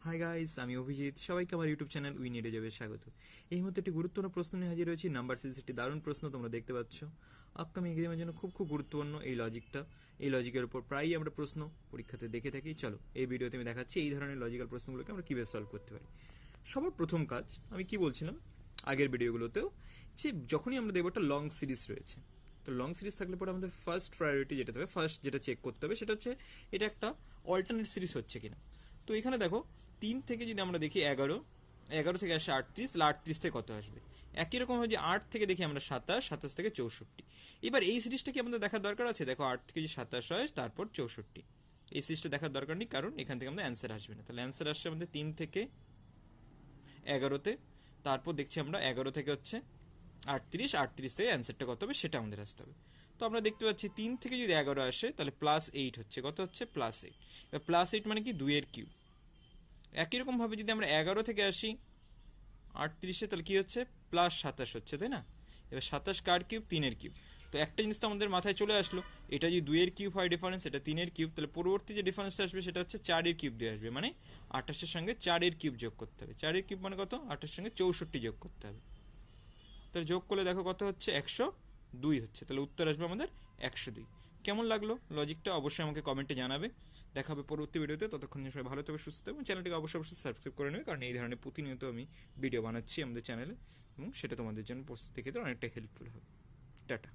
Hi guys, আমি অভিজিৎ। সবাইকে আমার ইউটিউব চ্যানেল উই নিডে যাবে স্বাগত। এই মুহূর্তে একটি গুরুত্বপূর্ণ প্রশ্ন নিয়ে হাজির হয়েছি। নাম্বার সিরিজ একটি দারুণ প্রশ্ন, তোমরা দেখতে পাচ্ছ। আপকামিং এক্সামের জন্য খুব গুরুত্বপূর্ণ এই লজিকটা। এই লজিকের উপর প্রায়ই আমরা প্রশ্ন পরীক্ষাতে দেখে থাকি। চলো এই ভিডিওতে আমি দেখাচ্ছি এই ধরনের লজিক্যাল প্রশ্নগুলোকে আমরা কীভাবে সলভ করতে পারি। সবার প্রথম কাজ আমি কি বলছিলাম আগের ভিডিওগুলোতেও, যে যখনই আমরা দেখবো একটা লং সিরিজ রয়েছে, তো লং সিরিজ থাকলে পরে আমাদের ফার্স্ট প্রায়োরিটি যেটা হবে, ফার্স্ট যেটা চেক করতে হবে সেটা হচ্ছে এটা একটা অল্টারনেট সিরিজ হচ্ছে কিনা। তো এখানে দেখো 3 থেকে যদি আমরা দেখি 11, 11 থেকে আসে 38, তাহলে 38 থেকে কত আসবে? একই রকম হয় যে 8 থেকে দেখি আমরা 27, 27 থেকে 64। এবার এই সিরিজটা কি আমাদের দেখার দরকার আছে? দেখো 8 থেকে যে 27 হয় তারপর 64, এই সিরিজটা দেখার দরকার নেই, কারণ এখান থেকে আমাদের অ্যান্সার আসবে না। তাহলে অ্যান্সার আসছে আমাদের 3 থেকে 11-তে। তারপর দেখছি আমরা 11 থেকে হচ্ছে 38, 38 থেকে অ্যান্সারটা কত হবে সেটা আমাদের আসতে হবে। তো আমরা দেখতে পাচ্ছি 3 থেকে যদি 11 আসে তাহলে +8 হচ্ছে, কত হচ্ছে? +8। এবার +8 মানে কি? 2 এর কিউব। একই রকমভাবে যদি আমরা 11 থেকে আসি 38-এ, তাহলে কী হচ্ছে? +27 হচ্ছে, তাই না? এবার 27 কার কিউব? 3-এর কিউব। তো একটা জিনিস তো আমাদের মাথায় চলে আসলো, এটা যদি 2-এর কিউব হয় ডিফারেন্স, এটা 3-এর কিউব, তাহলে পরবর্তী যে ডিফারেন্সটা আসবে সেটা হচ্ছে 4-এর কিউব দিয়ে আসবে। মানে 28-এর সঙ্গে 4-এর কিউব যোগ করতে হবে। 4-এর কিউব মানে কত? 28-এর সঙ্গে 64 যোগ করতে হবে। তাহলে যোগ করলে দেখো কত হচ্ছে? 102 হচ্ছে। তাহলে উত্তর আসবে আমাদের 102। কেমন লাগলো লজিকটা? অবশ্যই আমাকে কমেন্টে জানাবে। দেখা হবে পরবর্তী ভিডিওতে। ততক্ষণ সবাই ভালো থাকবে, সুস্থ থাকবে। চ্যানেলটিকে অবশ্যই সাবস্ক্রাইব করে নেবে, কারণ এই ধরনের প্রতিনিয়ত আমি ভিডিও বানাচ্ছি আমাদের চ্যানেলে, এবং সেটা তোমাদের জন্য প্রস্তুতি ক্ষেত্রে অনেকটা হেল্পফুল হবে। টাটা।